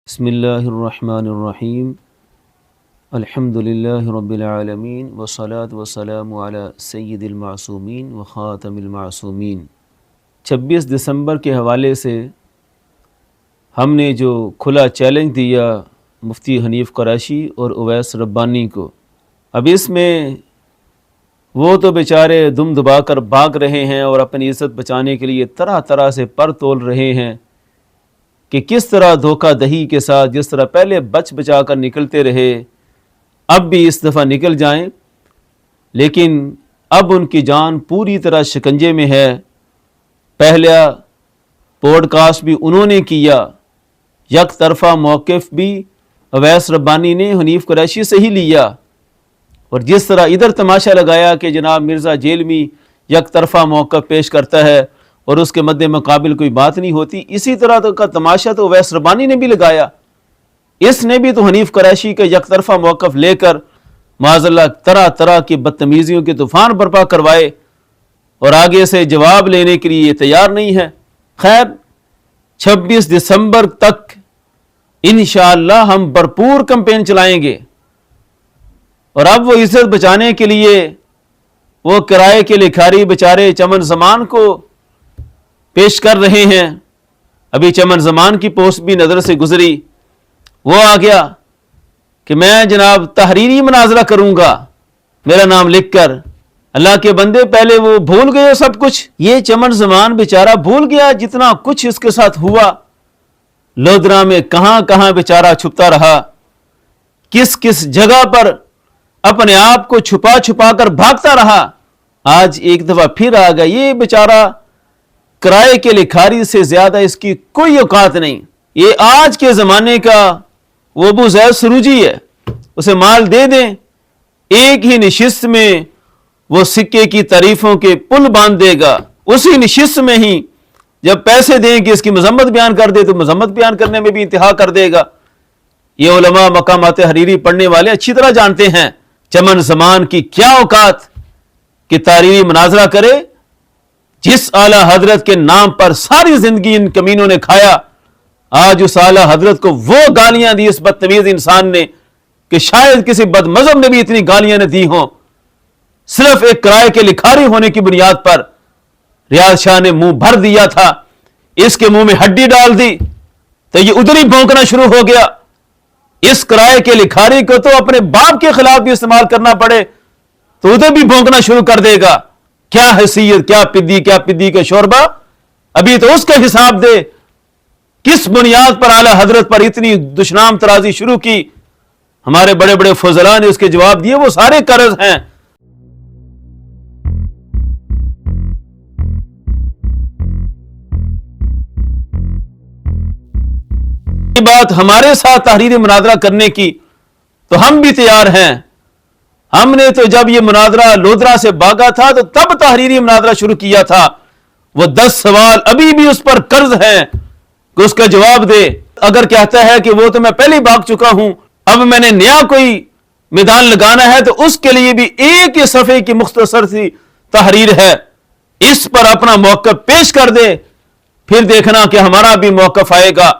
بسم اللہ الرحمن الرحیم الحمد للہ رب العالمین والصلاة والسلام علی سید المعصومین و خاتم المعصومین۔ 26 دسمبر کے حوالے سے ہم نے جو کھلا چیلنج دیا مفتی حنیف قریشی اور اویس ربانی کو، اب اس میں وہ تو بیچارے دم دبا کر بھاگ رہے ہیں اور اپنی عزت بچانے کے لیے طرح طرح سے پر تول رہے ہیں کہ کس طرح دھوکہ دہی کے ساتھ جس طرح پہلے بچ بچا کر نکلتے رہے اب بھی اس دفعہ نکل جائیں، لیکن اب ان کی جان پوری طرح شکنجے میں ہے۔ پہلا پوڈ کاسٹ بھی انہوں نے کیا، یک طرفہ موقف بھی اویس ربانی نے حنیف قریشی سے ہی لیا، اور جس طرح ادھر تماشا لگایا کہ جناب مرزا جیلمی یک طرفہ موقف پیش کرتا ہے اور اس کے مد مقابل کوئی بات نہیں ہوتی، اسی طرح کا تماشا تو اویس ربانی نے بھی لگایا۔ اس نے بھی تو حنیف قریشی کا یک طرفہ موقف لے کر معاذ اللہ طرح طرح کی بدتمیزیوں کے طوفان برپا کروائے اور آگے سے جواب لینے کے لیے تیار نہیں ہے۔ خیر، 26 دسمبر تک انشاءاللہ ہم بھرپور کمپین چلائیں گے، اور اب وہ عزت بچانے کے لیے وہ کرائے کے لکھاری بیچارے چمن زمان کو پیش کر رہے ہیں۔ ابھی چمن زمان کی پوسٹ بھی نظر سے گزری، وہ آ گیا کہ میں جناب تحریری مناظرہ کروں گا میرا نام لکھ کر۔ اللہ کے بندے پہلے وہ بھول گئے سب کچھ، یہ چمن زمان بیچارہ بھول گیا جتنا کچھ اس کے ساتھ ہوا، لودرا میں کہاں کہاں بیچارہ چھپتا رہا، کس کس جگہ پر اپنے آپ کو چھپا چھپا کر بھاگتا رہا۔ آج ایک دفعہ پھر آ گیا۔ یہ بیچارہ کرائے کے لکھاری سے زیادہ اس کی کوئی اوقات نہیں، یہ آج کے زمانے کا وہ ابو زید سروجی ہے، اسے مال دے دیں ایک ہی نشست میں وہ سکے کی تعریفوں کے پل باندھ دے گا، اسی نشست میں ہی جب پیسے دیں کہ اس کی مذمت بیان کر دے تو مذمت بیان کرنے میں بھی انتہا کر دے گا۔ یہ علماء مقامات حریری پڑھنے والے اچھی طرح جانتے ہیں چمن زمان کی کیا اوقات کہ تحریری مناظرہ کرے، جس اعلیٰ حضرت کے نام پر ساری زندگی ان کمینوں نے کھایا، آج اس اعلیٰ حضرت کو وہ گالیاں دی اس بدتمیز انسان نے کہ شاید کسی بد مذہب نے بھی اتنی گالیاں نہ دی ہوں، صرف ایک کرائے کے لکھاری ہونے کی بنیاد پر ریاض شاہ نے منہ بھر دیا تھا، اس کے منہ میں ہڈی ڈال دی تو یہ ادھر ہی بھونکنا شروع ہو گیا۔ اس کرائے کے لکھاری کو تو اپنے باپ کے خلاف بھی استعمال کرنا پڑے تو ادھر بھی بھونکنا شروع کر دے گا۔ کیا حیثیت، کیا پدی کا شوربہ، ابھی تو اس کا حساب دے، کس بنیاد پر اعلیٰ حضرت پر اتنی دشنام ترازی شروع کی۔ ہمارے بڑے بڑے فضلاء نے اس کے جواب دیے، وہ سارے قرض ہیں۔ یہ بات ہمارے ساتھ تحریری مناظرہ کرنے کی تو ہم بھی تیار ہیں۔ ہم نے تو جب یہ مناظرہ لودرا سے بھاگا تھا تو تب تحریری مناظرہ شروع کیا تھا۔ وہ 10 سوال ابھی بھی اس پر قرض ہیں کہ اس کا جواب دے۔ اگر کہتا ہے کہ وہ تو میں پہلے بھاگ چکا ہوں، اب میں نے نیا کوئی میدان لگانا ہے، تو اس کے لیے بھی ایک ہی صفحے کی مختصر سی تحریر ہے، اس پر اپنا موقف پیش کر دے، پھر دیکھنا کہ ہمارا بھی موقف آئے گا۔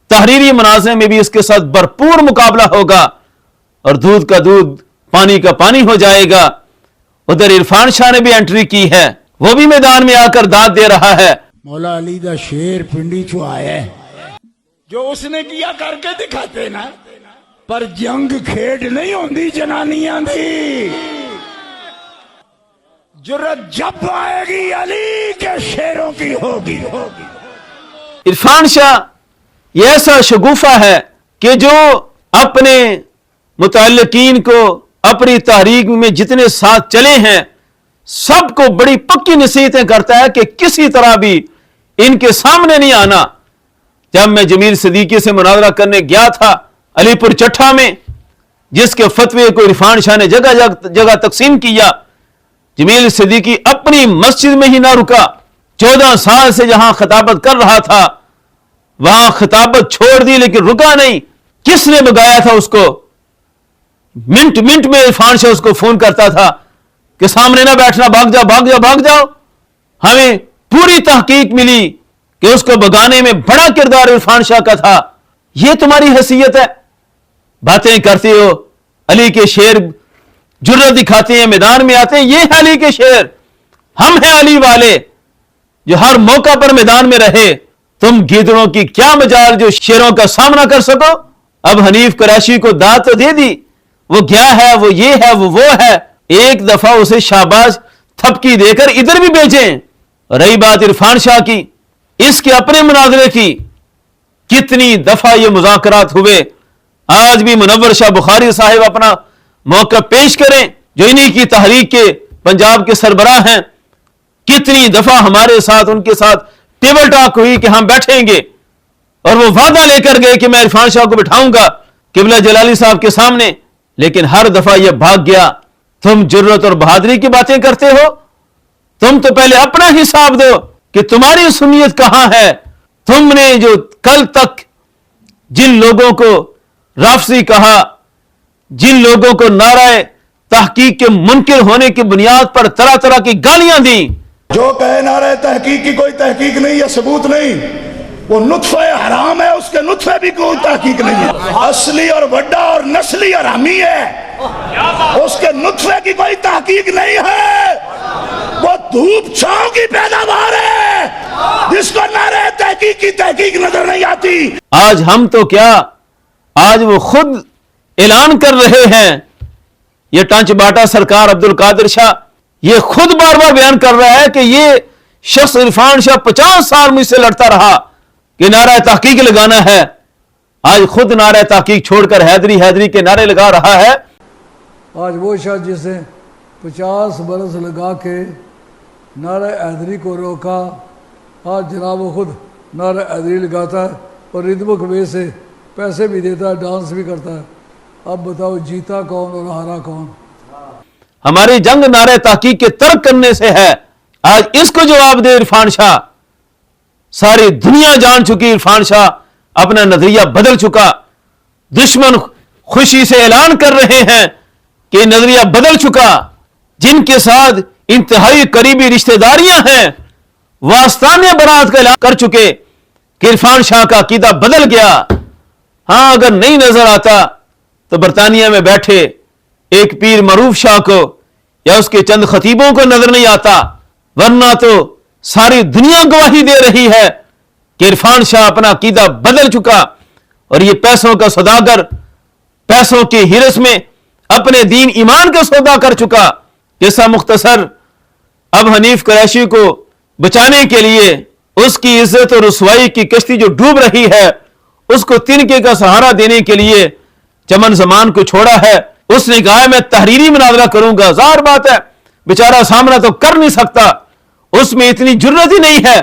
تحریری مناظرے میں بھی اس کے ساتھ بھرپور مقابلہ ہوگا اور دودھ کا دودھ پانی کا پانی ہو جائے گا۔ ادھر عرفان شاہ نے بھی انٹری کی ہے، وہ بھی میدان میں آ کر داد دے رہا ہے۔ مولا علی دا شیر پنڈی چو آیا ہے، جو اس نے کیا کر کے دکھاتے نا، پر جنگ کھیڈ نہیں ہوندی جنانیاں دی، جرت جب آئے گی علی کے شیروں کی ہوگی۔ عرفان شاہ یہ ایسا شگوفہ ہے کہ جو اپنے متعلقین کو اپنی تحریک میں جتنے ساتھ چلے ہیں سب کو بڑی پکی نصیحتیں کرتا ہے کہ کسی طرح بھی ان کے سامنے نہیں آنا۔ جب میں جمیل صدیقی سے مناظرہ کرنے گیا تھا علی پور چٹھا میں، جس کے فتوے کو عرفان شاہ نے جگہ جگہ تقسیم کیا، جمیل صدیقی اپنی مسجد میں ہی نہ رکا، 14 سال سے جہاں خطابت کر رہا تھا وہاں خطابت چھوڑ دی، لیکن رکا نہیں۔ کس نے بگایا تھا اس کو؟ منٹ منٹ میں عرفان شاہ اس کو فون کرتا تھا کہ سامنے نہ بیٹھنا، بھاگ جاؤ بھاگ جاؤ بھاگ جاؤ۔ ہمیں پوری تحقیق ملی کہ اس کو بگانے میں بڑا کردار عرفان شاہ کا تھا۔ یہ تمہاری حیثیت ہے؟ باتیں کرتے ہو، علی کے شیر جرت دکھاتے ہیں، میدان میں آتے ہیں، یہ ہے علی کے شیر، ہم ہیں علی والے جو ہر موقع پر میدان میں رہے۔ تم گیدڑوں کی کیا مجال جو شیروں کا سامنا کر سکو؟ اب حنیف قریشی کو داد تو دے دی، وہ گیا ہے، وہ یہ ہے، وہ ہے، ایک دفعہ اسے شاباش تھپکی دے کر ادھر بھی بھیجیں۔ رہی بات عرفان شاہ کی، اس کے اپنے مناظرے کی، کتنی دفعہ یہ مذاکرات ہوئے، آج بھی منور شاہ بخاری صاحب اپنا موقع پیش کریں جو انہی کی تحریک کے پنجاب کے سربراہ ہیں، کتنی دفعہ ہمارے ساتھ ان کے ساتھ ٹیبل ٹاک ہوئی کہ ہم بیٹھیں گے، اور وہ وعدہ لے کر گئے کہ میں عرفان شاہ کو بٹھاؤں گا قبلہ جلالی صاحب کے سامنے، لیکن ہر دفعہ یہ بھاگ گیا۔ تم جرت اور بہادری کی باتیں کرتے ہو، تم تو پہلے اپنا حساب دو کہ تمہاری سنیت کہاں ہے۔ تم نے جو کل تک جن لوگوں کو رافضی کہا، جن لوگوں کو نعرہ تحقیق کے منکر ہونے کی بنیاد پر طرح طرح کی گالیاں دیں، جو کہے نعرہ تحقیق کی کوئی تحقیق نہیں ہے، ثبوت نہیں، وہ نطفہ حرام ہے، اس کے نطفے بھی کوئی تحقیق نہیں ہے، اصلی اور بڑا اور نسلی حرامی ہے، اس کے نطفے کی کوئی تحقیق نہیں ہے، وہ دھوپ چھاؤں کی پیداوار ہے جس کو نعرہ تحقیق کی تحقیق نظر نہیں آتی۔ آج ہم تو کیا، آج وہ خود اعلان کر رہے ہیں، یہ ٹانچ باٹا سرکار عبد القادر شاہ یہ خود بار بار بیان کر رہا ہے کہ یہ شخص عرفان شاہ 50 سال مجھ سے لڑتا رہا کہ نعرہ تحقیق لگانا ہے، آج خود نعرہ تحقیق چھوڑ کر حیدری حیدری کے نعرے لگا رہا ہے۔ آج وہ شخص جسے 50 برس لگا کے نعرہ حیدری کو روکا، آج جناب وہ خود نعرہ حیدری لگاتا ہے اور ردمک وے سے پیسے بھی دیتا ہے، ڈانس بھی کرتا ہے۔ اب بتاؤ جیتا کون اور ہارا کون؟ ہماری جنگ نعرہ تحقیق کے ترک کرنے سے ہے، آج اس کو جواب دے عرفان شاہ۔ ساری دنیا جان چکی عرفان شاہ اپنا نظریہ بدل چکا، دشمن خوشی سے اعلان کر رہے ہیں کہ نظریہ بدل چکا، جن کے ساتھ انتہائی قریبی رشتہ داریاں ہیں وہ آستانے برات کا اعلان کر چکے کہ عرفان شاہ کا عقیدہ بدل گیا۔ ہاں اگر نہیں نظر آتا تو برطانیہ میں بیٹھے ایک پیر معروف شاہ کو یا اس کے چند خطیبوں کو نظر نہیں آتا، ورنہ تو ساری دنیا گواہی دے رہی ہے کہ عرفان شاہ اپنا عقیدہ بدل چکا اور یہ پیسوں کا سوداگر، پیسوں کی ہرس میں اپنے دین ایمان کا سودا کر چکا۔ جیسا مختصر، اب حنیف قریشی کو بچانے کے لیے اس کی عزت اور رسوائی کی کشتی جو ڈوب رہی ہے، اس کو تنکے کا سہارا دینے کے لیے چمن زمان کو چھوڑا ہے۔ اس نے کہا میں تحریری مناظرہ کروں گا، ظاہر بات ہے بیچارہ سامنا تو کر نہیں سکتا، اس میں اتنی جرت ہی نہیں ہے،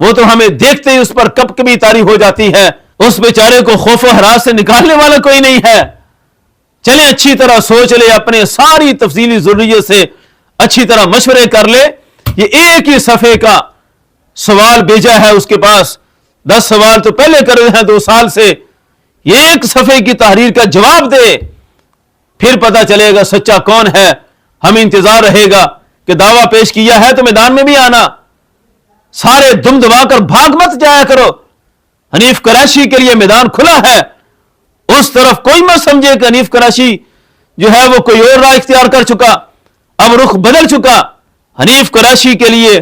وہ تو ہمیں دیکھتے ہی اس پر کب کبھی طاری ہو جاتی ہے، اس بیچارے کو خوف و ہراس سے نکالنے والا کوئی نہیں ہے۔ چلیں اچھی طرح سوچ لے، اپنے ساری تفصیلی ضروریت سے اچھی طرح مشورے کر لے، یہ ایک ہی صفحے کا سوال بھیجا ہے اس کے پاس، 10 سوال تو پہلے کر رہے ہیں 2 سال سے، یہ ایک صفحے کی تحریر کا جواب دے، پھر پتا چلے گا سچا کون ہے۔ ہم انتظار رہے گا کہ دعویٰ پیش کیا ہے تو میدان میں بھی آنا، سارے دم دبا کر بھاگ مت جایا کرو، حنیف قریشی کے لیے میدان کھلا ہے، اس طرف کوئی مت سمجھے کہ حنیف قریشی جو ہے وہ کوئی اور راہ اختیار کر چکا، اب رخ بدل چکا۔ حنیف قریشی کے لیے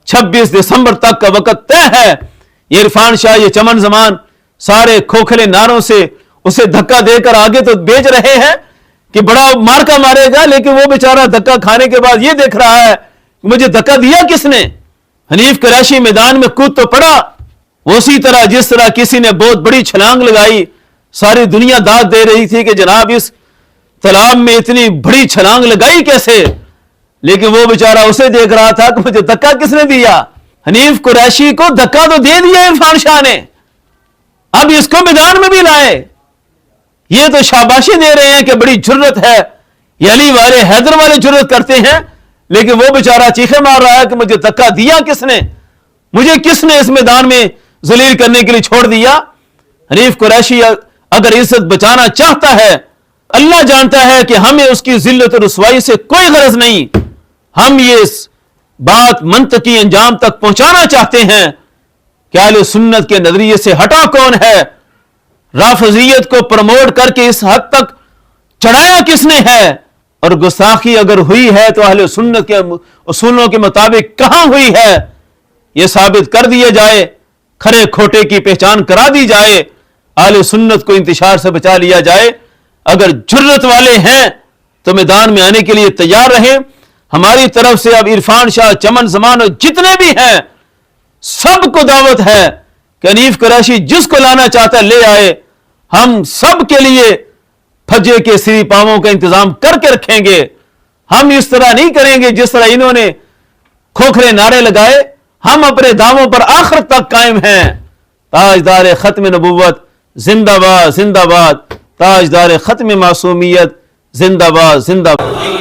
26 دسمبر تک کا وقت طے ہے۔ یہ عرفان شاہ، یہ چمن زمان سارے کھوکھلے نعروں سے اسے دھکا دے کر آگے تو بھیج رہے ہیں کہ بڑا مارکا مارے گا، لیکن وہ بیچارہ دھکا کھانے کے بعد یہ دیکھ رہا ہے کہ مجھے دھکا دیا کس نے۔ حنیف قریشی میدان میں کود تو پڑا، اسی طرح جس طرح کسی نے بہت بڑی چھلانگ لگائی، ساری دنیا داد دے رہی تھی کہ جناب اس تالاب میں اتنی بڑی چھلانگ لگائی کیسے، لیکن وہ بیچارہ اسے دیکھ رہا تھا کہ مجھے دھکا کس نے دیا۔ حنیف قریشی کو دھکا تو دے دیا عرفان شاہ نے، اب اس کو میدان میں بھی لائے، یہ تو شاباشی دے رہے ہیں کہ بڑی جرت ہے، یہ علی والے حیدر والے جرت کرتے ہیں، لیکن وہ بیچارہ چیخے مار رہا ہے کہ مجھے دھکا دیا کس نے، مجھے کس نے اس میدان میں ذلیل کرنے کے لیے چھوڑ دیا۔ حنیف قریشی اگر عزت بچانا چاہتا ہے، اللہ جانتا ہے کہ ہمیں اس کی ذلت و رسوائی سے کوئی غرض نہیں، ہم یہ بات منطقی انجام تک پہنچانا چاہتے ہیں کہ اہل سنت کے نظریے سے ہٹا کون ہے، رافضیت کو پروموٹ کر کے اس حد تک چڑھایا کس نے ہے؟ اور گستاخی اگر ہوئی ہے تو اہل سنت کے اصولوں کے مطابق کہاں ہوئی ہے؟ یہ ثابت کر دیا جائے، کھرے کھوٹے کی پہچان کرا دی جائے، اہل سنت کو انتشار سے بچا لیا جائے۔ اگر جرت والے ہیں تو میدان میں آنے کے لیے تیار رہیں۔ ہماری طرف سے اب عرفان شاہ، چمن زمان اور جتنے بھی ہیں سب کو دعوت ہے کہ حنیف قریشی جس کو لانا چاہتا ہے لے آئے، ہم سب کے لیے پھجے کے سری پاؤں کا انتظام کر کے رکھیں گے۔ ہم اس طرح نہیں کریں گے جس طرح انہوں نے کھوکھرے نعرے لگائے، ہم اپنے دعووں پر آخر تک قائم ہیں۔ تاجدار ختم نبوت زندہ باد زندہ باد، تاجدار ختم معصومیت زندہ باد زندہ باد۔